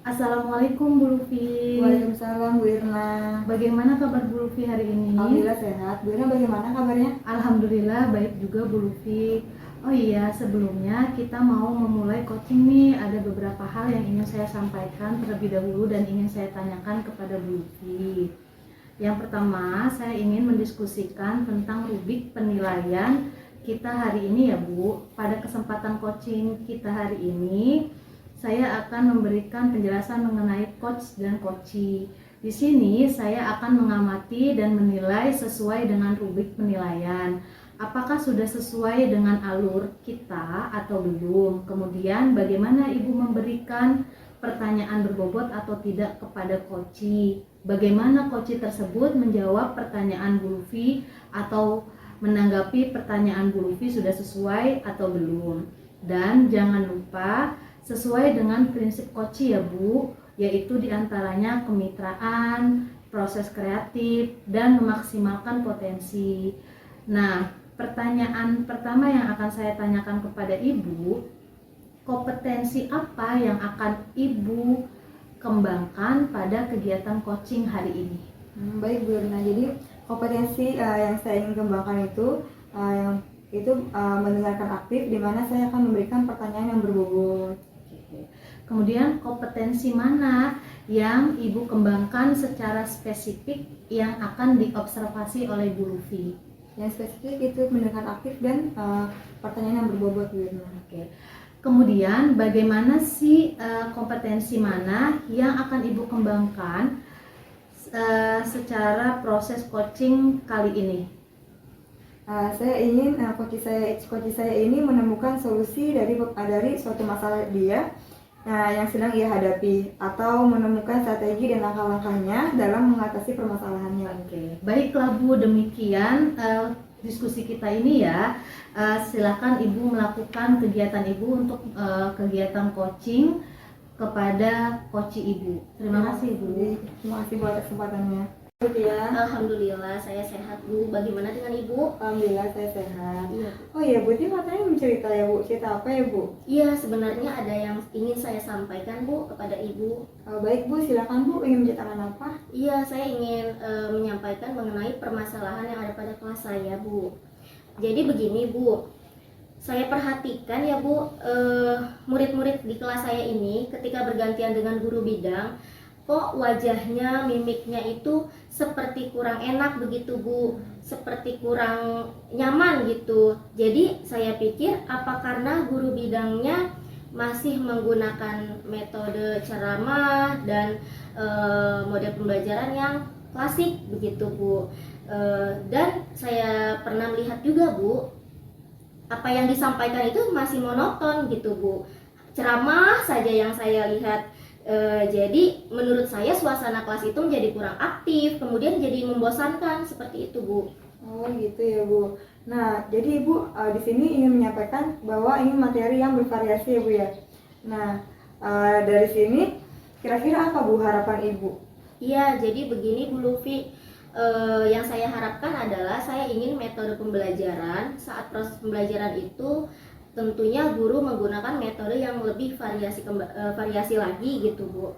Assalamualaikum Bu Lufi. Waalaikumsalam Bu Irna. Bagaimana kabar Bu Lufi hari ini? Alhamdulillah sehat. Bu Irna bagaimana kabarnya? Alhamdulillah baik juga Bu Lufi. Oh iya, sebelumnya kita mau memulai coaching nih. Ada beberapa hal yang ingin saya sampaikan terlebih dahulu dan ingin saya tanyakan kepada Bu Lufi. Yang pertama, saya ingin mendiskusikan tentang rubrik penilaian kita hari ini ya Bu. Pada kesempatan coaching kita hari ini, saya akan memberikan penjelasan mengenai coach dan coachee. Di sini saya akan mengamati dan menilai sesuai dengan rubrik penilaian. Apakah sudah sesuai dengan alur kita atau belum? Kemudian bagaimana Ibu memberikan pertanyaan berbobot atau tidak kepada coachee? Bagaimana coachee tersebut menjawab pertanyaan Bu Lufi atau menanggapi pertanyaan Bu Lufi sudah sesuai atau belum? Dan jangan lupa sesuai dengan prinsip coachee ya Bu, yaitu diantaranya kemitraan, proses kreatif, dan memaksimalkan potensi. Nah, pertanyaan pertama yang akan saya tanyakan kepada Ibu, kompetensi apa yang akan Ibu kembangkan pada kegiatan coaching hari ini? Baik Bu Irna, jadi kompetensi yang saya ingin kembangkan itu mendengarkan aktif, di mana saya akan memberikan pertanyaan yang berbobot. Kemudian kompetensi mana yang Ibu kembangkan secara spesifik yang akan diobservasi oleh Bu Lufi? Yang spesifik itu mendengarkan aktif dan pertanyaan yang berbobot Bu Irna. Oke. Kemudian bagaimana sih kompetensi mana yang akan Ibu kembangkan secara proses coaching kali ini? Saya ingin coach saya ini menemukan solusi dari suatu masalah dia yang sedang ia hadapi, atau menemukan strategi dan langkah-langkahnya dalam mengatasi permasalahannya. Oke, baiklah Bu, demikian diskusi kita ini ya. Silakan Ibu melakukan kegiatan Ibu untuk kegiatan coaching kepada coachee Ibu. Terima kasih Bu. Terima kasih buat kesempatannya. Ya. Alhamdulillah saya sehat Bu. Bagaimana dengan Ibu? Alhamdulillah saya sehat. Iya. Oh iya Bu, katanya mau cerita ya Bu. Cerita apa ya Bu? Iya, sebenarnya ada yang ingin saya sampaikan Bu kepada Ibu. Baik Bu, silakan Bu. Ingin menceritakan apa? Iya, saya ingin menyampaikan mengenai permasalahan yang ada pada kelas saya Bu. Jadi begini Bu, saya perhatikan ya Bu, murid-murid di kelas saya ini ketika bergantian dengan guru bidang, kok wajahnya, mimiknya itu seperti kurang enak begitu Bu, seperti kurang nyaman gitu. Jadi saya pikir apa karena guru bidangnya masih menggunakan metode ceramah dan model pembelajaran yang klasik begitu Bu. Dan saya pernah melihat juga Bu, apa yang disampaikan itu masih monoton gitu Bu, ceramah saja yang saya lihat. Jadi menurut saya suasana kelas itu menjadi kurang aktif, kemudian jadi membosankan seperti itu Bu. Oh gitu ya Bu. Nah jadi Ibu di sini ingin menyampaikan bahwa ingin materi yang bervariasi ya Bu ya. Nah dari sini kira-kira apa Bu harapan Ibu? Iya, jadi begini Bu Lufi, yang saya harapkan adalah saya ingin metode pembelajaran saat proses pembelajaran itu tentunya guru menggunakan metode yang lebih variasi lagi gitu Bu.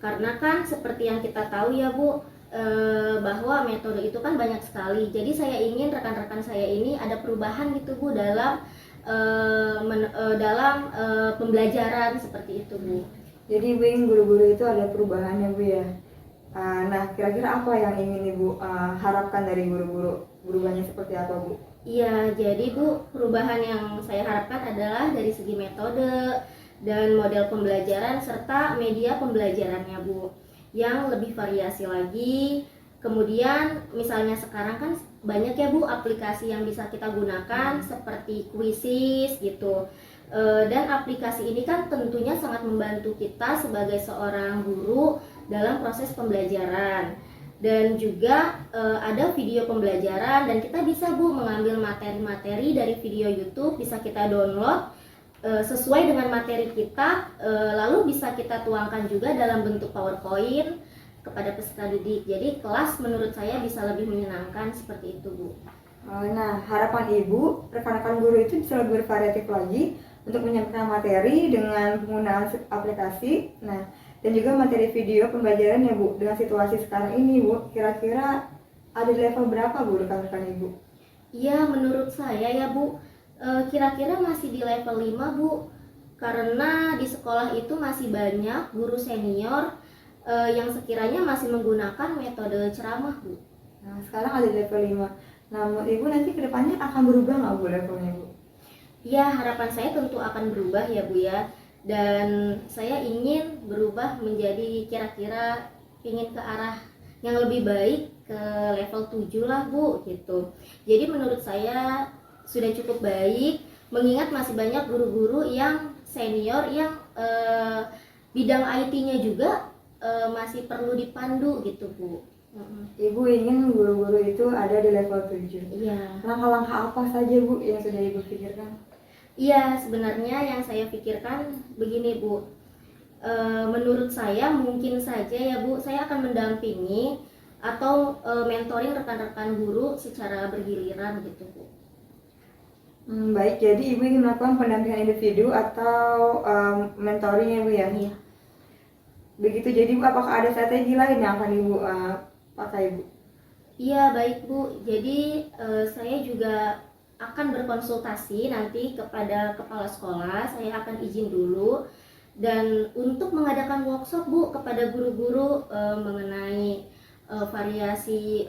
Karena kan seperti yang kita tahu ya Bu, bahwa metode itu kan banyak sekali. Jadi saya ingin rekan-rekan saya ini ada perubahan gitu Bu dalam pembelajaran seperti itu Bu. Jadi Bu ingin guru-guru itu ada perubahannya Bu ya. Nah kira-kira apa yang ingin Ibu harapkan dari guru-guru? Perubahannya seperti apa Bu? Iya, jadi Bu, perubahan yang saya harapkan adalah dari segi metode dan model pembelajaran serta media pembelajarannya Bu, yang lebih variasi lagi. Kemudian misalnya sekarang kan banyak ya Bu aplikasi yang bisa kita gunakan seperti Quizzes gitu. Dan aplikasi ini kan tentunya sangat membantu kita sebagai seorang guru dalam proses pembelajaran. Dan juga ada video pembelajaran, dan kita bisa Bu mengambil materi-materi dari video YouTube, bisa kita download sesuai dengan materi kita, lalu bisa kita tuangkan juga dalam bentuk PowerPoint kepada peserta didik. Jadi kelas menurut saya bisa lebih menyenangkan seperti itu Bu. Nah harapan Ibu rekan-rekan guru itu bisa lebih bervariatif lagi untuk menyampaikan materi dengan penggunaan aplikasi. Nah dan juga materi video pembelajaran ya Bu. Dengan situasi sekarang ini Bu, kira-kira ada di level berapa Bu rekan-rekan Ibu? Iya, menurut saya ya Bu, kira-kira masih di level 5 Bu. Karena di sekolah itu masih banyak guru senior yang sekiranya masih menggunakan metode ceramah Bu. Nah, sekarang ada di level 5. Nah, menurut Ibu nanti kedepannya akan berubah nggak Bu levelnya Bu? Ya, harapan saya tentu akan berubah ya Bu ya. Dan saya ingin berubah menjadi kira-kira ingin ke arah yang lebih baik, ke level 7 lah Bu gitu. Jadi menurut saya sudah cukup baik, mengingat masih banyak guru-guru yang senior yang bidang IT-nya juga masih perlu dipandu gitu Bu. Ibu ingin guru-guru itu ada di level 7. Iya. Langkah-langkah apa saja Bu yang sudah Ibu pikirkan? Iya, sebenarnya yang saya pikirkan begini Bu. Menurut saya mungkin saja ya Bu, saya akan mendampingi atau mentoring rekan-rekan guru secara bergiliran gitu Bu. Baik, jadi Ibu ingin melakukan pendampingan individu atau mentoring ya Bu ya? Iya. Begitu, jadi Bu, apakah ada strategi lain yang akan Ibu pakai Bu? Iya, baik Bu. Jadi saya juga akan berkonsultasi nanti kepada kepala sekolah. Saya akan izin dulu dan untuk mengadakan workshop Bu kepada guru-guru mengenai variasi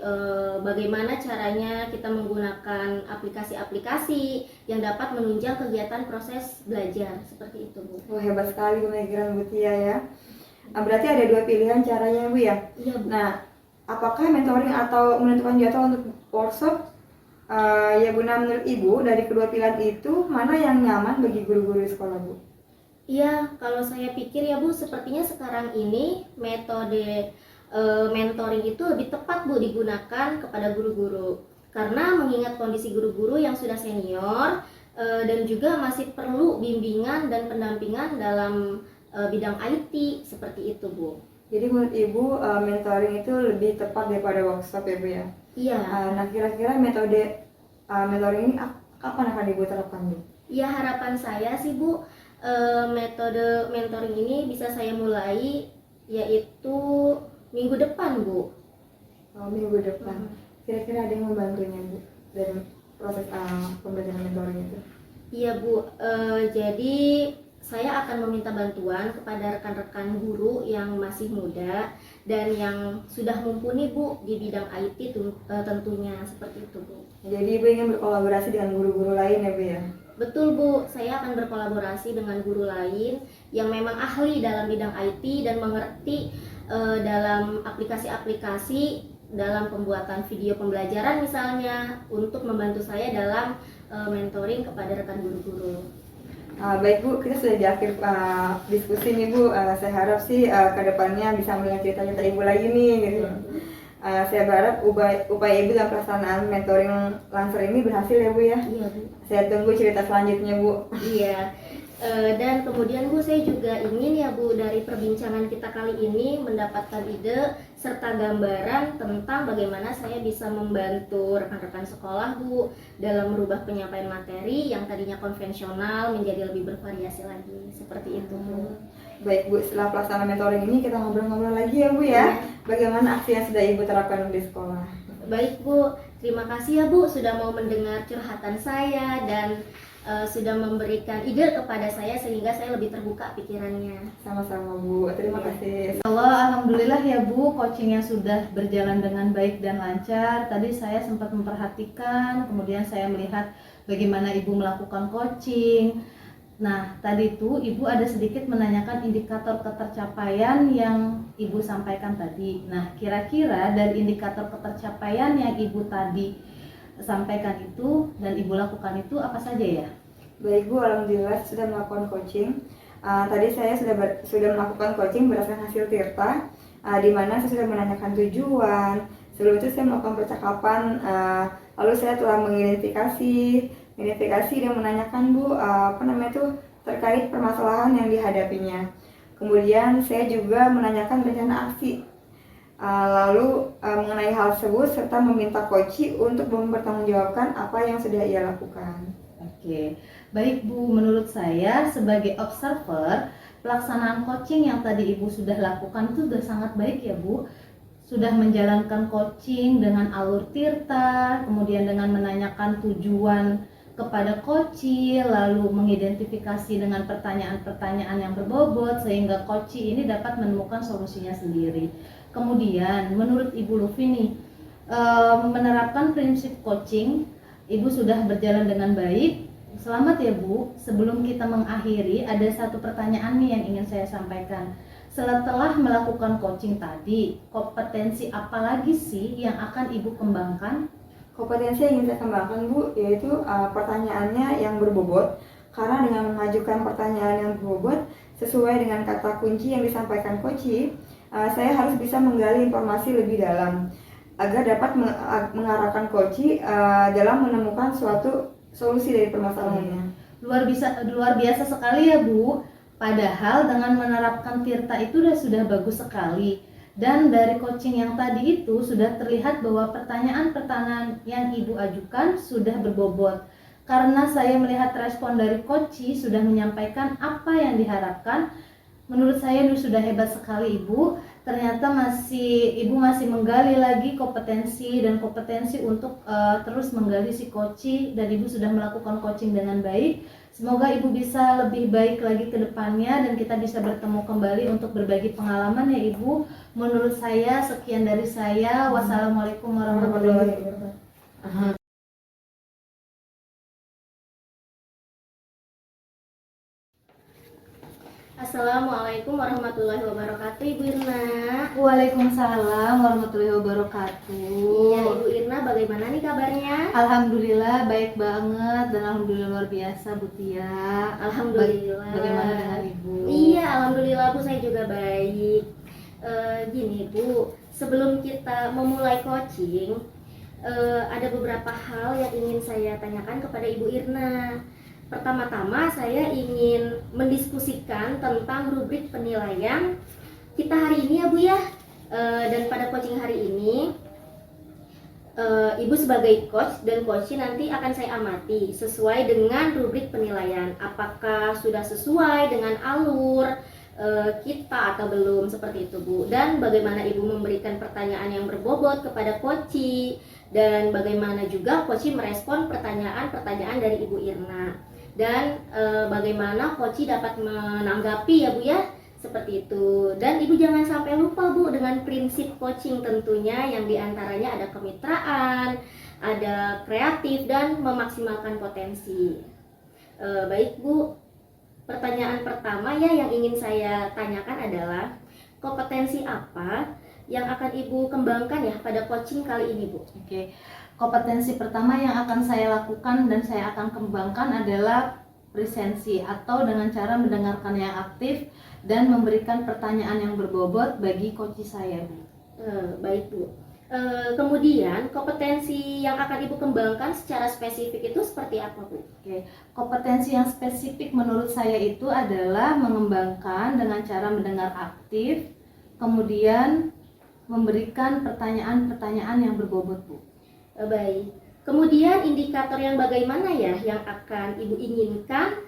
bagaimana caranya kita menggunakan aplikasi-aplikasi yang dapat menunjang kegiatan proses belajar seperti itu Bu. Wah, hebat sekali pemikiran Bu Tia ya. Berarti ada dua pilihan caranya Bu ya? Iya Bu. Nah, apakah mentoring atau menentukan jadwal untuk workshop ya guna menurut Ibu dari kedua pilihan itu mana yang nyaman bagi guru-guru di sekolah Bu? Iya, kalau saya pikir ya Bu, sepertinya sekarang ini metode mentoring itu lebih tepat Bu digunakan kepada guru-guru. Karena mengingat kondisi guru-guru yang sudah senior dan juga masih perlu bimbingan dan pendampingan dalam bidang IT seperti itu Bu. Jadi menurut Ibu mentoring itu lebih tepat daripada workshop ya Bu ya? Iya. Nah, kira-kira metode mentoring ini kapan akan Ibu terapkan Bu? Ya, harapan saya sih Bu, metode mentoring ini bisa saya mulai yaitu minggu depan Bu. Minggu depan. Kira-kira ada yang membantunya Bu dari proses pembelajaran mentoring itu? Iya Bu, jadi saya akan meminta bantuan kepada rekan-rekan guru yang masih muda dan yang sudah mumpuni Bu di bidang IT tentunya seperti itu Bu. Jadi Ibu ingin berkolaborasi dengan guru-guru lain ya Bu ya? Betul Bu, saya akan berkolaborasi dengan guru lain yang memang ahli dalam bidang IT dan mengerti dalam aplikasi-aplikasi dalam pembuatan video pembelajaran misalnya untuk membantu saya dalam mentoring kepada rekan guru-guru. Baik Bu, kita sudah di akhir diskusi nih Bu. Saya harap sih kedepannya bisa mendengar cerita-cerita Ibu lagi nih gitu. Saya berharap upaya Ibu dalam pelaksanaan mentoring Lancer ini berhasil ya Bu ya. Iya Bu. Saya tunggu cerita selanjutnya Bu. Iya. Dan kemudian Bu, saya juga ingin ya Bu dari perbincangan kita kali ini mendapatkan ide serta gambaran tentang bagaimana saya bisa membantu rekan-rekan sekolah Bu dalam merubah penyampaian materi yang tadinya konvensional menjadi lebih bervariasi lagi seperti itu Bu. Baik Bu, setelah pelaksanaan mentoring ini kita ngobrol-ngobrol lagi ya Bu ya. Bagaimana aksi yang sudah Ibu terapkan di sekolah? Baik Bu, terima kasih ya Bu sudah mau mendengar curhatan saya dan sudah memberikan ide kepada saya sehingga saya lebih terbuka pikirannya. Sama-sama Bu, terima kasih. Allah, alhamdulillah ya Bu, coachingnya sudah berjalan dengan baik dan lancar. Tadi saya sempat memperhatikan, kemudian saya melihat bagaimana Ibu melakukan coaching. Nah, tadi itu Ibu ada sedikit menanyakan indikator ketercapaian yang Ibu sampaikan tadi. Nah, kira-kira dari indikator ketercapaian yang Ibu tadi sampaikan itu dan Ibu lakukan itu apa saja ya? Baik Bu, alhamdulillah sudah melakukan coaching. Tadi saya sudah melakukan coaching berdasarkan hasil Tirta, di mana saya sudah menanyakan tujuan. Sebelum itu saya melakukan percakapan, lalu saya telah mengidentifikasi dan menanyakan Bu terkait permasalahan yang dihadapinya. Kemudian saya juga menanyakan rencana aksi. Lalu mengenai hal tersebut serta meminta coach untuk mempertanggungjawabkan apa yang sudah ia lakukan. Oke, baik Bu, menurut saya sebagai observer pelaksanaan coaching yang tadi Ibu sudah lakukan itu sudah sangat baik ya Bu. Sudah menjalankan coaching dengan alur tirta, kemudian dengan menanyakan tujuan kepada coach, lalu mengidentifikasi dengan pertanyaan-pertanyaan yang berbobot sehingga coach ini dapat menemukan solusinya sendiri. Kemudian menurut Ibu Lufi nih, menerapkan prinsip coaching, Ibu sudah berjalan dengan baik. Selamat ya Bu. Sebelum kita mengakhiri, ada satu pertanyaan nih yang ingin saya sampaikan. Setelah melakukan coaching tadi, kompetensi apa lagi sih yang akan Ibu kembangkan? Kompetensi yang ingin saya kembangkan Bu, yaitu pertanyaannya yang berbobot. Karena dengan mengajukan pertanyaan yang berbobot sesuai dengan kata kunci yang disampaikan coach, saya harus bisa menggali informasi lebih dalam agar dapat mengarahkan coach dalam menemukan suatu solusi dari permasalahannya. Luar biasa sekali ya Bu. Padahal dengan menerapkan tirta itu sudah bagus sekali. Dan dari coaching yang tadi itu sudah terlihat bahwa pertanyaan-pertanyaan yang Ibu ajukan sudah berbobot. Karena saya melihat respon dari coach sudah menyampaikan apa yang diharapkan. Menurut saya sudah hebat sekali Ibu. Ternyata Ibu masih menggali lagi kompetensi untuk terus menggali si coach, dan Ibu sudah melakukan coaching dengan baik. Semoga Ibu bisa lebih baik lagi ke depannya dan kita bisa bertemu kembali untuk berbagi pengalaman ya Ibu. Menurut saya sekian dari saya. Wassalamualaikum warahmatullahi wabarakatuh. Assalamualaikum warahmatullahi wabarakatuh, Ibu Irna. Waalaikumsalam warahmatullahi wabarakatuh. Iya, Ibu Irna, bagaimana nih kabarnya? Alhamdulillah baik banget dan alhamdulillah luar biasa Bu Tia. Alhamdulillah. Bagaimana dengan Ibu? Iya, alhamdulillah Bu, saya juga baik. Gini Bu, sebelum kita memulai coaching, ada beberapa hal yang ingin saya tanyakan kepada Ibu Irna. Pertama-tama saya ingin mendiskusikan tentang rubrik penilaian kita hari ini ya Bu ya. Dan pada coaching hari ini, Ibu sebagai coach dan coach nanti akan saya amati sesuai dengan rubrik penilaian. Apakah sudah sesuai dengan alur kita atau belum, seperti itu Bu. Dan bagaimana Ibu memberikan pertanyaan yang berbobot kepada coach, dan bagaimana juga coach merespon pertanyaan-pertanyaan dari Ibu Irna. Dan bagaimana coach dapat menanggapi ya Bu ya, seperti itu. Dan Ibu jangan sampai lupa Bu dengan prinsip coaching tentunya, yang diantaranya ada kemitraan, ada kreatif, dan memaksimalkan potensi. Baik Bu, pertanyaan pertama ya yang ingin saya tanyakan adalah kompetensi apa yang akan Ibu kembangkan ya pada coaching kali ini Bu? Oke. Kompetensi pertama yang akan saya lakukan dan saya akan kembangkan adalah presensi, atau dengan cara mendengarkan yang aktif dan memberikan pertanyaan yang berbobot bagi coach saya Bu. Baik Bu. Kemudian kompetensi yang akan Ibu kembangkan secara spesifik itu seperti apa Bu? Oke. Kompetensi yang spesifik menurut saya itu adalah mengembangkan dengan cara mendengar aktif, kemudian memberikan pertanyaan-pertanyaan yang berbobot Bu. Baik. Kemudian indikator yang bagaimana ya yang akan Ibu inginkan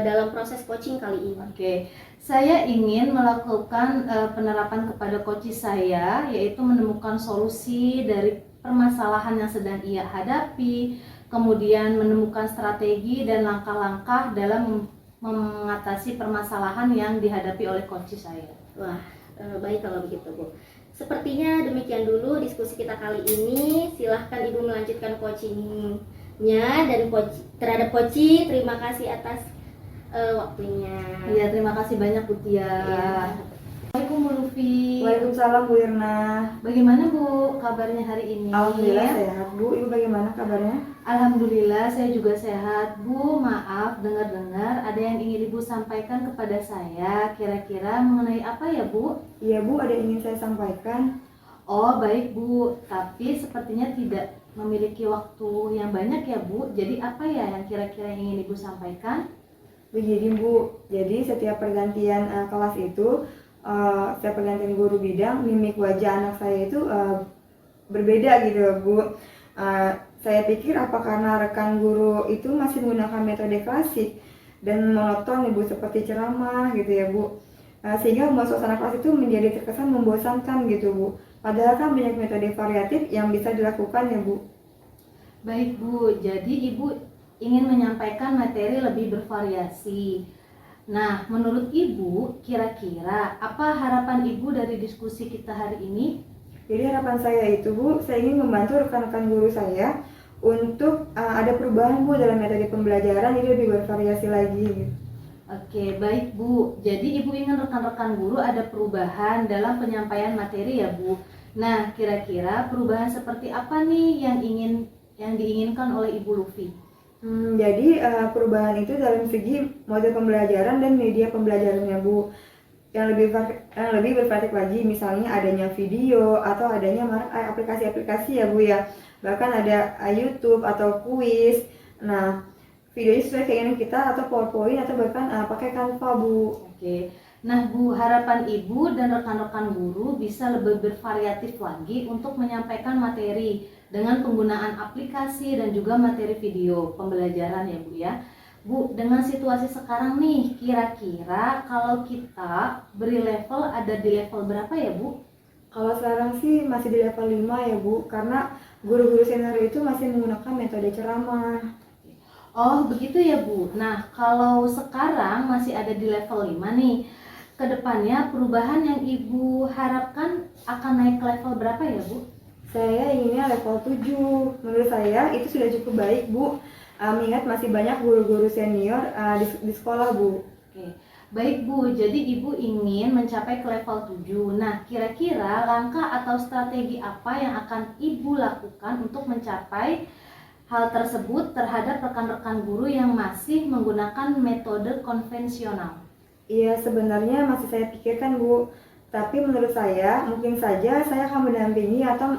dalam proses coaching kali ini? Oke, saya ingin melakukan penerapan kepada coach saya, yaitu menemukan solusi dari permasalahan yang sedang ia hadapi, kemudian menemukan strategi dan langkah-langkah dalam mengatasi permasalahan yang dihadapi oleh coach saya. Wah, baik kalau begitu Bu. Sepertinya demikian dulu diskusi kita kali ini. Silahkan Ibu melanjutkan coachingnya, dan terhadap coach terima kasih atas waktunya. Iya, terima kasih banyak Bu Tia. Ya. Assalamualaikum Bu Lufi. Waalaikumsalam Bu Irna. Bagaimana Bu kabarnya hari ini? Alhamdulillah sehat Bu. Ibu bagaimana kabarnya? Alhamdulillah saya juga sehat Bu. Maaf dengar-dengar ada yang ingin Ibu sampaikan kepada saya. Kira-kira mengenai apa ya Bu? Iya Bu, ada yang ingin saya sampaikan. Oh baik Bu, tapi sepertinya tidak memiliki waktu yang banyak ya Bu. Jadi apa ya yang kira-kira ingin Ibu sampaikan? Begini Bu, jadi setiap pergantian kelas itu, setiap pergantian guru bidang, mimik wajah anak saya itu berbeda gitu Bu. Saya pikir apa karena rekan guru itu masih menggunakan metode klasik, dan monoton Ibu, seperti ceramah gitu ya Bu. Sehingga membuat suasana kelas itu menjadi terkesan membosankan gitu Bu. Padahal kan banyak metode variatif yang bisa dilakukan ya Bu. Baik Bu, jadi Ibu ingin menyampaikan materi lebih bervariasi. Nah, menurut Ibu, kira-kira apa harapan Ibu dari diskusi kita hari ini? Jadi harapan saya itu Bu, saya ingin membantu rekan-rekan guru saya untuk ada perubahan Bu dalam metode pembelajaran, jadi lebih bervariasi lagi gitu. Oke, baik Bu. Jadi Ibu ingin rekan-rekan guru ada perubahan dalam penyampaian materi ya Bu. Nah, kira-kira perubahan seperti apa nih yang diinginkan oleh Ibu Luffy? Jadi perubahan itu dalam segi model pembelajaran dan media pembelajarannya Bu, yang lebih bervariatif lagi, misalnya adanya video atau adanya aplikasi-aplikasi ya Bu ya, bahkan ada YouTube atau kuis. Nah, videonya sesuai keinginan kita atau PowerPoint atau bahkan pakai Canva Bu. Oke. Nah Bu, harapan Ibu dan rekan-rekan guru bisa lebih bervariatif lagi untuk menyampaikan materi dengan penggunaan aplikasi dan juga materi video pembelajaran ya Bu ya. Bu, dengan situasi sekarang nih, kira-kira kalau kita beri level ada di level berapa ya Bu? Kalau sekarang sih masih di level 5 ya Bu, karena guru-guru senior itu masih menggunakan metode ceramah. Oh begitu ya Bu. Nah kalau sekarang masih ada di level 5 nih, kedepannya perubahan yang Ibu harapkan akan naik ke level berapa ya Bu? Saya inginnya level 7. Menurut saya itu sudah cukup baik Bu, mengingat masih banyak guru-guru senior di sekolah Bu. Oke. Baik Bu, jadi Ibu ingin mencapai ke level 7. Nah, kira-kira langkah atau strategi apa yang akan Ibu lakukan untuk mencapai hal tersebut terhadap rekan-rekan guru yang masih menggunakan metode konvensional? Iya, sebenarnya masih saya pikirkan Bu. Tapi menurut saya, mungkin saja saya akan mendampingi atau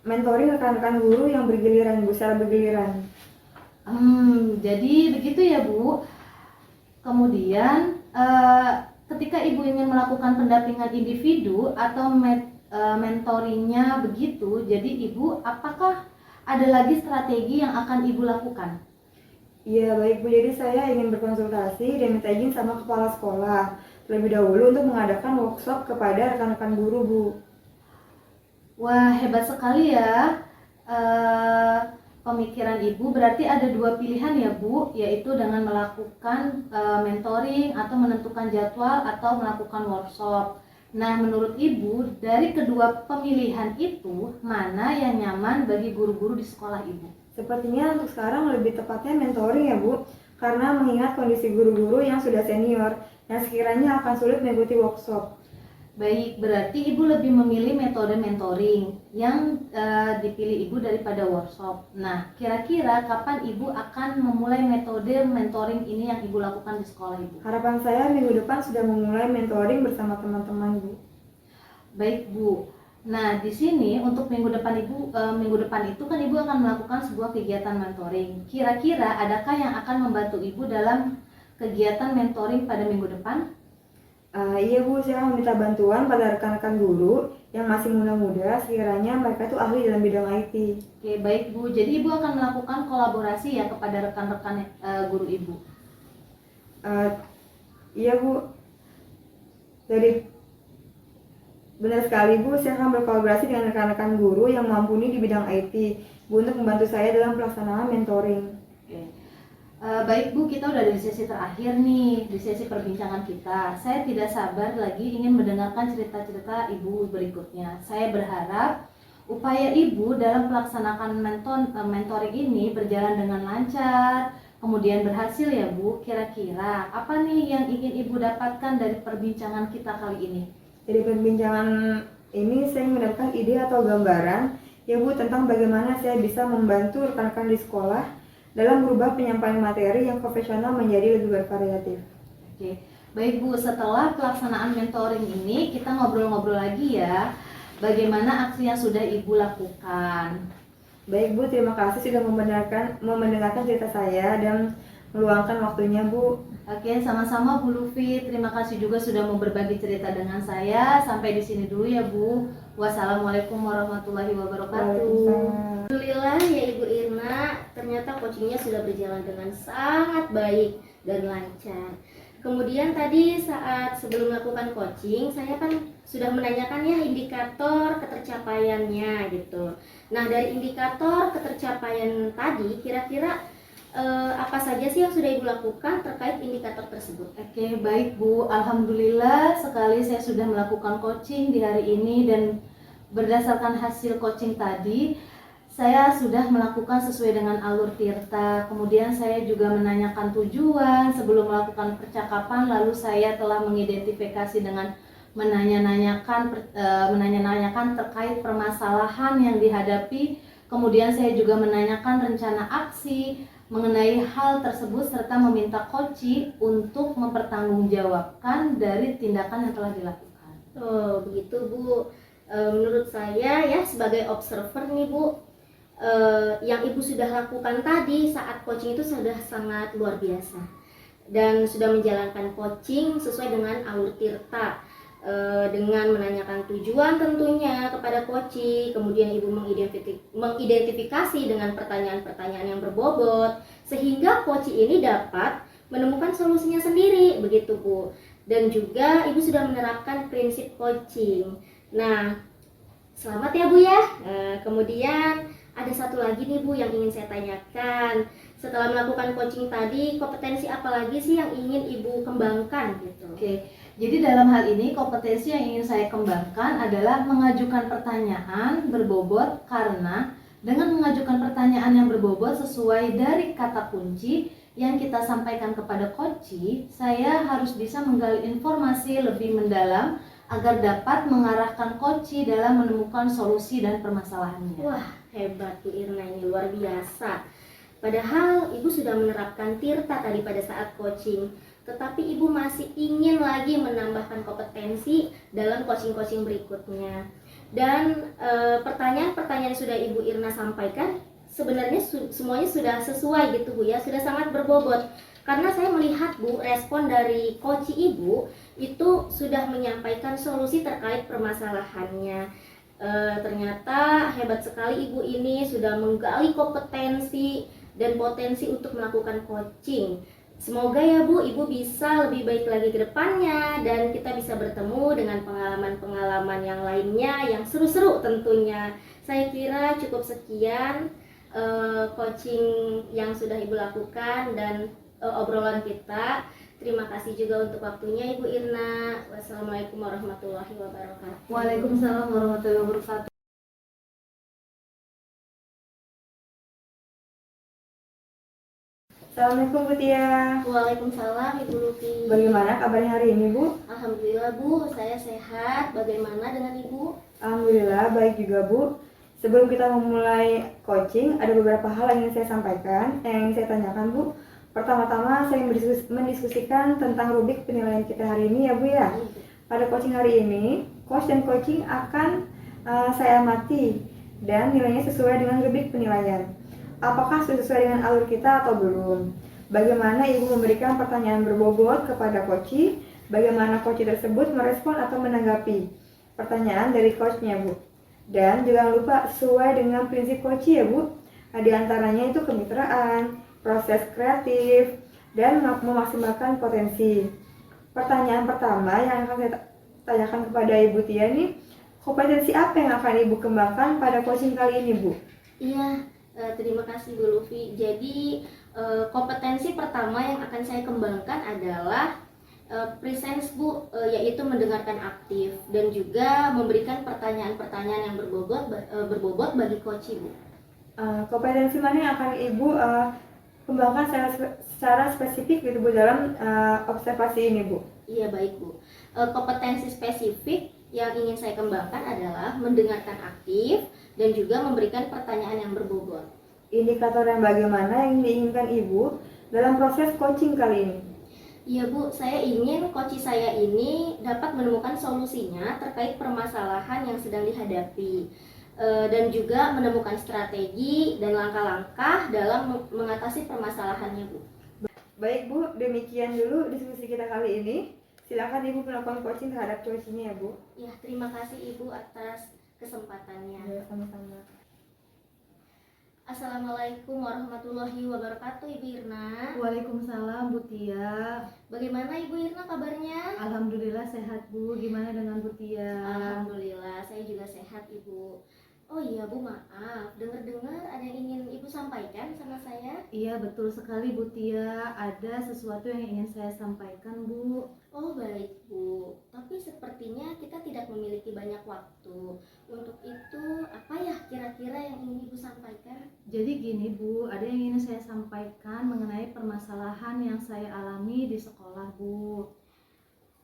mentoring rekan-rekan guru yang bergiliran Bu, secara bergiliran. Jadi begitu ya Bu. Kemudian ketika Ibu ingin melakukan pendampingan individu atau mentoringnya begitu, jadi Ibu apakah ada lagi strategi yang akan Ibu lakukan? Iya baik Bu, jadi saya ingin berkonsultasi dan minta izin sama kepala sekolah terlebih dahulu untuk mengadakan workshop kepada rekan-rekan guru Bu. Wah hebat sekali ya pemikiran Ibu. Berarti ada dua pilihan ya Bu, yaitu dengan melakukan mentoring atau menentukan jadwal atau melakukan workshop. Nah menurut Ibu, dari kedua pemilihan itu mana yang nyaman bagi guru-guru di sekolah Ibu? Sepertinya untuk sekarang lebih tepatnya mentoring ya Bu, karena mengingat kondisi guru-guru yang sudah senior yang sekiranya akan sulit mengikuti workshop. Baik, berarti Ibu lebih memilih metode mentoring yang dipilih Ibu daripada workshop. Nah, kira-kira kapan Ibu akan memulai metode mentoring ini yang Ibu lakukan di sekolah Ibu? Harapan saya minggu depan sudah memulai mentoring bersama teman-teman Bu. Baik Bu. Nah, di sini untuk minggu depan itu kan Ibu akan melakukan sebuah kegiatan mentoring. Kira-kira adakah yang akan membantu Ibu dalam kegiatan mentoring pada minggu depan? Iya Bu, saya akan meminta bantuan pada rekan-rekan guru yang masih muda-muda, sekiranya mereka itu ahli dalam bidang IT. Oke, baik Bu. Jadi Ibu akan melakukan kolaborasi ya kepada rekan-rekan guru Ibu. Iya Bu, benar sekali Bu, saya akan berkolaborasi dengan rekan-rekan guru yang mumpuni di bidang IT Bu untuk membantu saya dalam pelaksanaan mentoring. Oke. Baik Bu, kita udah di sesi terakhir nih, di sesi perbincangan kita. Saya tidak sabar lagi ingin mendengarkan cerita-cerita Ibu berikutnya. Saya berharap upaya Ibu dalam pelaksanaan mentoring ini berjalan dengan lancar, kemudian berhasil ya Bu. Kira-kira apa nih yang ingin Ibu dapatkan dari perbincangan kita kali ini? Dari perbincangan ini saya mendapatkan ide atau gambaran ya Bu tentang bagaimana saya bisa membantu rekan-rekan di sekolah dalam merubah penyampaian materi yang profesional menjadi lebih bervariatif. Oke, baik Bu, setelah pelaksanaan mentoring ini kita ngobrol-ngobrol lagi ya. Bagaimana aksi yang sudah Ibu lakukan? Baik Bu, terima kasih sudah mendengarkan cerita saya dan meluangkan waktunya, Bu. Oke, sama-sama Bu Lufi. Terima kasih juga sudah mau berbagi cerita dengan saya. Sampai di sini dulu ya Bu. Wassalamualaikum warahmatullahi wabarakatuh. Waalaikumsalam. Alhamdulillah ya Ibu Irna, ternyata coachingnya sudah berjalan dengan sangat baik dan lancar. Kemudian tadi saat sebelum melakukan coaching, saya kan sudah menanyakan ya indikator ketercapaiannya gitu. Nah, dari indikator ketercapaian tadi, kira-kira apa saja sih yang sudah Ibu lakukan terkait indikator tersebut? Oke, baik Bu. Alhamdulillah sekali saya sudah melakukan coaching di hari ini, dan berdasarkan hasil coaching tadi, saya sudah melakukan sesuai dengan alur Tirta. Kemudian saya juga menanyakan tujuan sebelum melakukan percakapan, lalu saya telah mengidentifikasi dengan menanya-nanyakan terkait permasalahan yang dihadapi. Kemudian saya juga menanyakan rencana aksi mengenai hal tersebut serta meminta coach untuk mempertanggungjawabkan dari tindakan yang telah dilakukan. Oh, begitu Bu. Menurut saya ya sebagai observer nih Bu, yang Ibu sudah lakukan tadi saat coaching itu sudah sangat luar biasa dan sudah menjalankan coaching sesuai dengan alur Tirta, dengan menanyakan tujuan tentunya kepada coach, kemudian Ibu mengidentifikasi dengan pertanyaan-pertanyaan yang berbobot sehingga coach ini dapat menemukan solusinya sendiri, begitu Bu. Dan juga Ibu sudah menerapkan prinsip coaching. Nah, selamat ya Bu ya. Kemudian ada satu lagi nih Bu yang ingin saya tanyakan. Setelah melakukan coaching tadi, kompetensi apa lagi sih yang ingin Ibu kembangkan gitu? Oke, jadi dalam hal ini kompetensi yang ingin saya kembangkan adalah mengajukan pertanyaan berbobot, karena dengan mengajukan pertanyaan yang berbobot sesuai dari kata kunci yang kita sampaikan kepada coach, saya harus bisa menggali informasi lebih mendalam agar dapat mengarahkan coach dalam menemukan solusi dan permasalahannya. Wah, hebat Bu Irna, ini luar biasa. Padahal Ibu sudah menerapkan Tirta tadi pada saat coaching, tetapi Ibu masih ingin lagi menambahkan kompetensi dalam coaching-coaching berikutnya. Dan pertanyaan-pertanyaan yang sudah Ibu Irna sampaikan sebenarnya semuanya sudah sesuai gitu Bu ya, sudah sangat berbobot. Karena saya melihat Bu, respon dari coach Ibu itu sudah menyampaikan solusi terkait permasalahannya. Ternyata hebat sekali Ibu ini sudah menggali kompetensi dan potensi untuk melakukan coaching. Semoga ya Bu, Ibu bisa lebih baik lagi ke depannya dan kita bisa bertemu dengan pengalaman-pengalaman yang lainnya yang seru-seru tentunya. Saya kira cukup sekian coaching yang sudah Ibu lakukan dan obrolan kita. Terima kasih juga untuk waktunya Ibu Irna. Wassalamualaikum warahmatullahi wabarakatuh. Waalaikumsalam warahmatullahi wabarakatuh. Assalamualaikum Bu Tia. Waalaikumsalam Ibu Lufi. Bagaimana kabarnya hari ini, Bu? Alhamdulillah Bu, saya sehat. Bagaimana dengan Ibu? Alhamdulillah baik juga, Bu. Sebelum kita memulai coaching, ada beberapa hal yang ingin saya sampaikan, yang ingin saya tanyakan, Bu. Pertama-tama saya mendiskusikan tentang rubrik penilaian kita hari ini ya Bu ya. Pada coaching hari ini, coach dan coaching akan saya amati dan nilainya sesuai dengan rubrik penilaian. Apakah sudah sesuai dengan alur kita atau belum? Bagaimana Ibu memberikan pertanyaan berbobot kepada coach? Bagaimana coach tersebut merespon atau menanggapi pertanyaan dari coachnya Bu? Dan jangan lupa sesuai dengan prinsip coach ya Bu. Di antaranya itu kemitraan, proses kreatif, dan memaksimalkan potensi. Pertanyaan pertama yang akan saya tanyakan kepada Ibu Tia nih, kompetensi apa yang akan Ibu kembangkan pada coaching kali ini Bu? Iya, terima kasih Bu Lufi. Jadi kompetensi pertama yang akan saya kembangkan adalah presence Bu, yaitu mendengarkan aktif dan juga memberikan pertanyaan-pertanyaan yang berbobot bagi coach Bu. Kompetensi mana yang akan Ibu kembangkan secara spesifik gitu Bu dalam observasi ini Bu? Iya baik Bu. Kompetensi spesifik yang ingin saya kembangkan adalah mendengarkan aktif dan juga memberikan pertanyaan yang berbobot. Indikator yang bagaimana yang diinginkan Ibu dalam proses coaching kali ini? Iya Bu, saya ingin coach saya ini dapat menemukan solusinya terkait permasalahan yang sedang dihadapi. Dan juga menemukan strategi dan langkah-langkah dalam mengatasi permasalahannya Bu. Baik Bu, demikian dulu diskusi kita kali ini. Silakan Ibu melakukan coaching terhadap coachingnya ya Bu. Ya, terima kasih Ibu atas kesempatannya. Ya, sama-sama. Assalamualaikum warahmatullahi wabarakatuh, Ibu Irna. Waalaikumsalam Bu Tia. Bagaimana Ibu Irna kabarnya? Alhamdulillah sehat Bu. Gimana dengan Bu Tia? Alhamdulillah, saya juga sehat Ibu. Oh iya Bu, maaf, dengar-dengar ada yang ingin Ibu sampaikan sama saya? Iya betul sekali Bu Tia. Ada sesuatu yang ingin saya sampaikan Bu. Oh baik Bu, tapi sepertinya kita tidak memiliki banyak waktu. Untuk itu, apa ya kira-kira yang ingin Ibu sampaikan? Jadi gini Bu, ada yang ingin saya sampaikan mengenai permasalahan yang saya alami di sekolah Bu.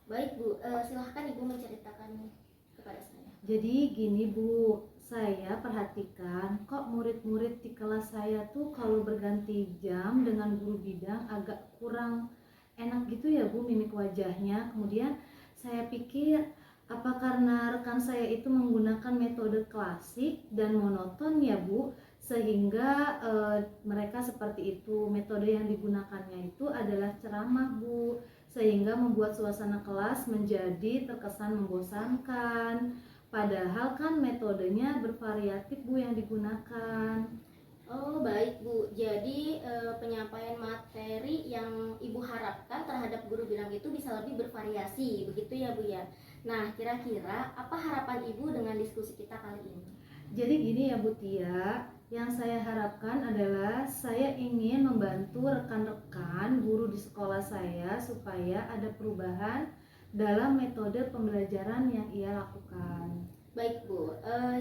Baik Bu, silahkan Ibu menceritakan kepada saya. Jadi gini Bu, saya perhatikan kok murid-murid di kelas saya tuh kalau berganti jam dengan guru bidang agak kurang enak gitu ya Bu mimik wajahnya. Kemudian saya pikir apa karena rekan saya itu menggunakan metode klasik dan monoton ya Bu, sehingga mereka seperti itu. Metode yang digunakannya itu adalah ceramah Bu, sehingga membuat suasana kelas menjadi terkesan membosankan. Padahal kan metodenya bervariatif Bu yang digunakan. Oh baik Bu, jadi penyampaian materi yang Ibu harapkan terhadap guru bilang itu bisa lebih bervariasi, begitu ya Bu ya. Nah kira-kira apa harapan Ibu dengan diskusi kita kali ini? Jadi gini ya Bu Tia, yang saya harapkan adalah saya ingin membantu rekan-rekan guru di sekolah saya supaya ada perubahan dalam metode pembelajaran yang ia lakukan. Baik Bu,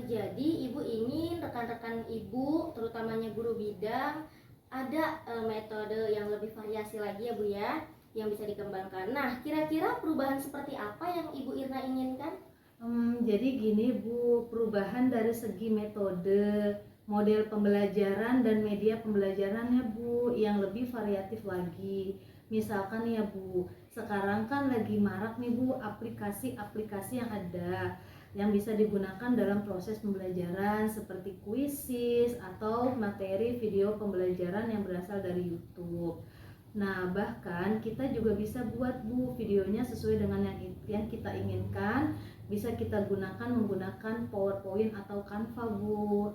jadi Ibu ingin rekan-rekan Ibu, terutamanya guru bidang, ada metode yang lebih variasi lagi ya Bu ya, yang bisa dikembangkan. Nah, kira-kira perubahan seperti apa yang Ibu Irna inginkan? Jadi gini Bu, perubahan dari segi metode, model pembelajaran dan media pembelajarannya Bu, yang lebih variatif lagi. Misalkan ya Bu, sekarang kan lagi marak nih Bu aplikasi-aplikasi yang ada yang bisa digunakan dalam proses pembelajaran seperti kuisis atau materi video pembelajaran yang berasal dari YouTube. Nah, bahkan kita juga bisa buat Bu videonya sesuai dengan yang kita inginkan. Bisa kita gunakan menggunakan PowerPoint atau Canva Bu.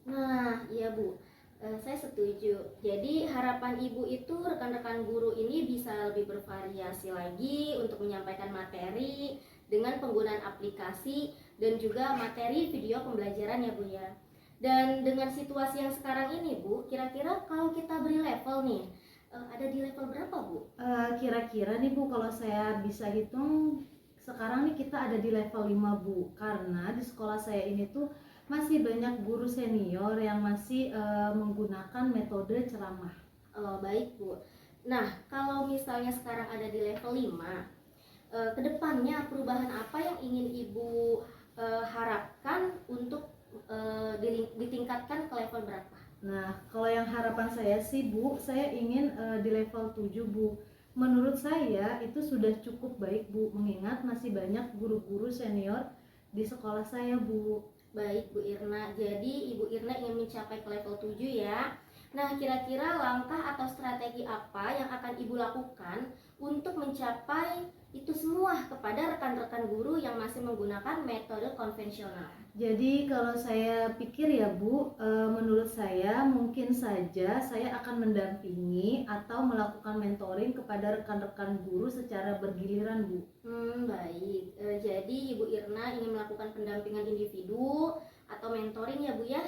Nah, iya Bu, saya setuju. Jadi harapan Ibu itu rekan-rekan guru ini bisa lebih bervariasi lagi untuk menyampaikan materi dengan penggunaan aplikasi dan juga materi video pembelajaran ya Bu ya. Dan dengan situasi yang sekarang ini Bu, kira-kira kalau kita beri level nih, ada di level berapa Bu? Kira-kira nih Bu, kalau saya bisa hitung sekarang nih kita ada di level 5 Bu, karena di sekolah saya ini tuh masih banyak guru senior yang masih menggunakan metode ceramah. Baik Bu. Nah, kalau misalnya sekarang ada di level 5, kedepannya perubahan apa yang ingin Ibu harapkan untuk ditingkatkan ke level berapa? Nah, kalau yang harapan saya sih Bu, saya ingin di level 7 Bu. Menurut saya itu sudah cukup baik Bu, mengingat masih banyak guru-guru senior di sekolah saya Bu. Baik Bu Irna, jadi Ibu Irna ingin mencapai ke level 7 ya. Nah, kira-kira langkah atau strategi apa yang akan Ibu lakukan untuk mencapai itu semua kepada rekan-rekan guru yang masih menggunakan metode konvensional? Jadi kalau saya pikir ya Bu, menurut saya mungkin saja saya akan mendampingi atau melakukan mentoring kepada rekan-rekan guru secara bergiliran Bu. Baik, jadi Ibu Irna ingin melakukan pendampingan individu atau mentoring ya Bu ya.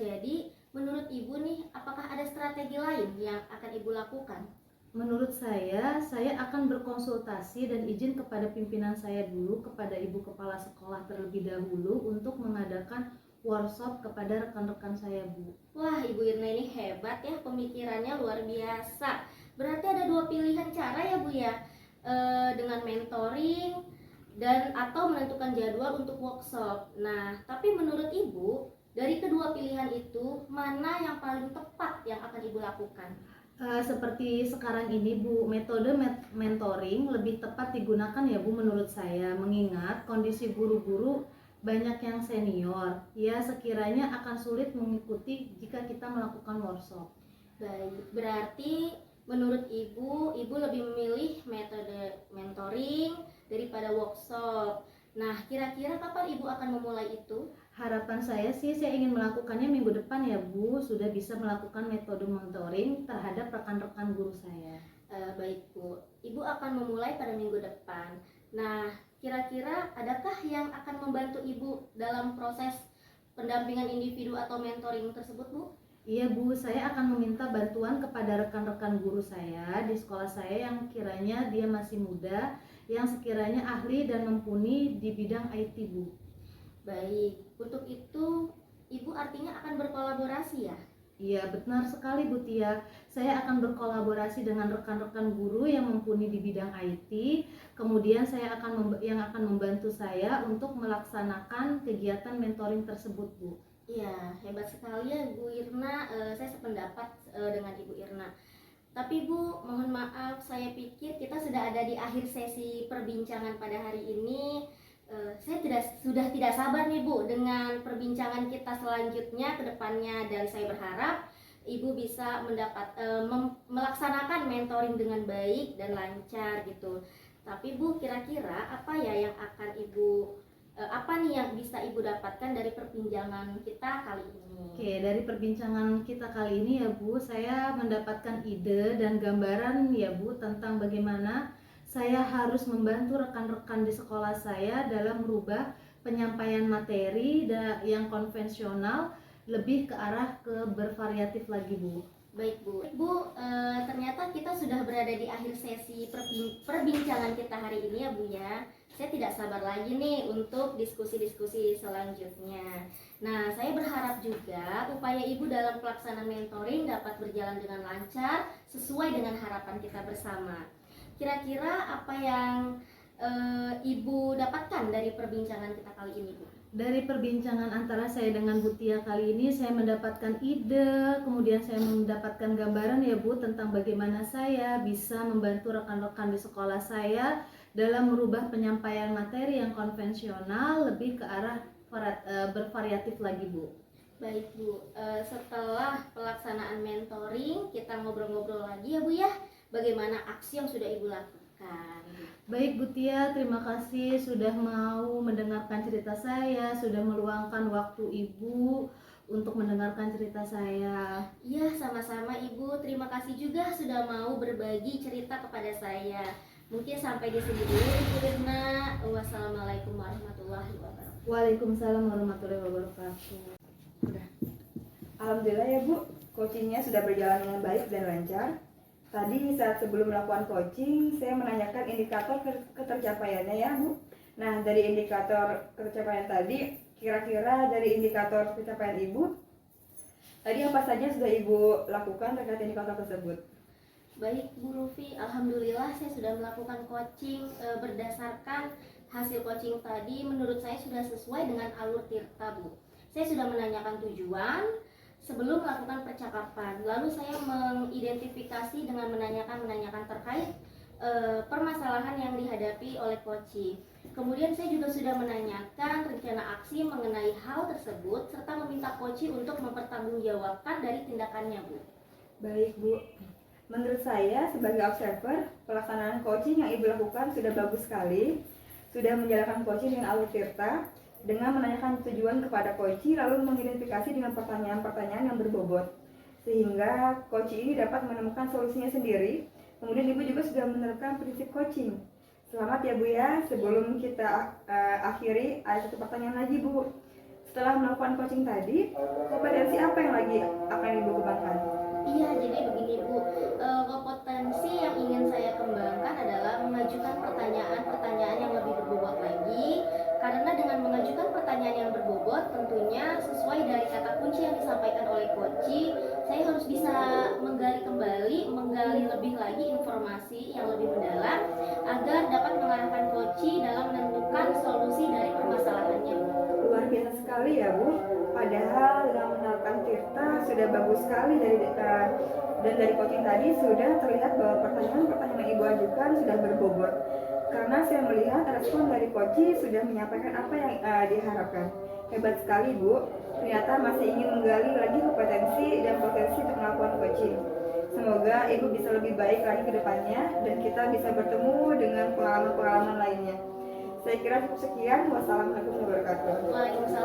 Jadi menurut Ibu nih, apakah ada strategi lain yang akan Ibu lakukan? Menurut saya akan berkonsultasi dan izin kepada pimpinan saya dulu, kepada Ibu Kepala Sekolah terlebih dahulu untuk mengadakan workshop kepada rekan-rekan saya Bu. Wah, Ibu Irna ini hebat ya, pemikirannya luar biasa. Berarti ada dua pilihan cara ya Bu ya, dengan mentoring dan atau menentukan jadwal untuk workshop. Nah, tapi menurut Ibu, dari kedua pilihan itu, mana yang paling tepat yang akan Ibu lakukan? Seperti sekarang ini Bu, metode mentoring lebih tepat digunakan ya Bu menurut saya, mengingat kondisi guru-guru banyak yang senior, ya sekiranya akan sulit mengikuti jika kita melakukan workshop. Baik, berarti Menurut Ibu lebih memilih metode mentoring daripada workshop. Nah, kira-kira kapan Ibu akan memulai itu? Harapan saya sih, saya ingin melakukannya minggu depan ya Bu, sudah bisa melakukan metode mentoring terhadap rekan-rekan guru saya. Baik Bu, Ibu akan memulai pada minggu depan. Nah, kira-kira adakah yang akan membantu Ibu dalam proses pendampingan individu atau mentoring tersebut Bu? Iya Bu, saya akan meminta bantuan kepada rekan-rekan guru saya di sekolah saya yang kiranya dia masih muda, yang sekiranya ahli dan mumpuni di bidang IT Bu. Baik, untuk itu Ibu artinya akan berkolaborasi ya? Iya, benar sekali Bu Tia. Saya akan berkolaborasi dengan rekan-rekan guru yang mumpuni di bidang IT. Kemudian saya akan yang akan membantu saya untuk melaksanakan kegiatan mentoring tersebut, Bu. Iya, hebat sekali ya Bu Irna. Saya sependapat dengan Ibu Irna. Tapi Bu, mohon maaf, saya pikir kita sudah ada di akhir sesi perbincangan pada hari ini. Saya sudah tidak sabar nih Bu dengan perbincangan kita selanjutnya ke depannya, dan saya berharap Ibu bisa melaksanakan mentoring dengan baik dan lancar gitu. Tapi Bu, kira-kira apa ya yang akan apa nih yang bisa Ibu dapatkan dari perbincangan kita kali ini? Oke, dari perbincangan kita kali ini ya Bu, saya mendapatkan ide dan gambaran ya Bu tentang bagaimana saya harus membantu rekan-rekan di sekolah saya dalam merubah penyampaian materi yang konvensional lebih ke arah ke bervariatif lagi Bu. Baik Bu, ternyata kita sudah berada di akhir sesi perbincangan kita hari ini ya Bu ya. Saya tidak sabar lagi nih untuk diskusi-diskusi selanjutnya. Nah, saya berharap juga upaya Ibu dalam pelaksanaan mentoring dapat berjalan dengan lancar sesuai dengan harapan kita bersama. Kira-kira apa yang Ibu dapatkan dari perbincangan kita kali ini Bu? Dari perbincangan antara saya dengan Bu Tia kali ini, saya mendapatkan ide, kemudian saya mendapatkan gambaran ya Bu tentang bagaimana saya bisa membantu rekan-rekan di sekolah saya dalam merubah penyampaian materi yang konvensional lebih ke arah bervariatif lagi Bu. Baik Bu, setelah pelaksanaan mentoring kita ngobrol-ngobrol lagi ya Bu ya, bagaimana aksi yang sudah Ibu lakukan. Baik Bu Tia, terima kasih sudah mau mendengarkan cerita saya, sudah meluangkan waktu Ibu untuk mendengarkan cerita saya. Iya, sama-sama Ibu, terima kasih juga sudah mau berbagi cerita kepada saya. Mungkin sampai di sini dulu Ibu Irna. Wassalamualaikum warahmatullahi wabarakatuh. Waalaikumsalam warahmatullahi wabarakatuh. Udah. Alhamdulillah ya Bu, coachingnya sudah berjalan dengan baik dan lancar. Tadi saat sebelum melakukan coaching, saya menanyakan indikator ketercapaiannya ya Bu. Nah, dari indikator ketercapaian tadi, kira-kira dari indikator pencapaian Ibu, tadi apa saja sudah Ibu lakukan terkait indikator tersebut? Baik Bu Lufi, alhamdulillah saya sudah melakukan coaching berdasarkan hasil coaching tadi. Menurut saya sudah sesuai dengan alur Tirta Bu. Saya sudah menanyakan tujuan sebelum melakukan percakapan. Lalu saya mengidentifikasi dengan menanyakan terkait permasalahan yang dihadapi oleh coaching. Kemudian saya juga sudah menanyakan rencana aksi mengenai hal tersebut serta meminta coaching untuk mempertanggungjawabkan dari tindakannya Bu. Baik Bu, menurut saya sebagai observer, pelaksanaan coaching yang Ibu lakukan sudah bagus sekali. Sudah menjalankan coaching dengan alur Tirta, dengan menanyakan tujuan kepada coach, lalu mengidentifikasi dengan pertanyaan-pertanyaan yang berbobot, sehingga coach ini dapat menemukan solusinya sendiri. Kemudian Ibu juga sudah menerapkan prinsip coaching. Selamat ya Bu ya. Sebelum kita akhiri, ada satu pertanyaan lagi Bu. Setelah melakukan coaching tadi, kompetensi apa yang lagi akan Ibu kembangkan? Iya, jadi begini Bu, kompetensi yang ingin saya kembangkan adalah mengajukan pertanyaan-pertanyaan yang lebih berbobot lagi. Karena dengan mengajukan pertanyaan yang berbobot, tentunya sesuai dari kata kunci yang disampaikan oleh coach, saya harus bisa menggali lebih lagi informasi yang lebih mendalam agar dapat mengarahkan coach dalam menentukan solusi dari permasalahannya. Luar biasa sekali ya Bu. Padahal dalam menerapkan Tirta sudah bagus sekali dan dari coaching tadi sudah terlihat bahwa pertanyaan-pertanyaan yang Ibu ajukan sudah berbobot. Karena saya melihat respon dari coach sudah menyampaikan apa yang diharapkan. Hebat sekali Bu. Ternyata masih ingin menggali lagi kompetensi dan potensi untuk melakukan coaching. Semoga Ibu bisa lebih baik lagi ke depannya dan kita bisa bertemu dengan pengalaman-pengalaman lainnya. Saya kira cukup sekian. Wassalamualaikum warahmatullahi wabarakatuh. Waalaikumsalam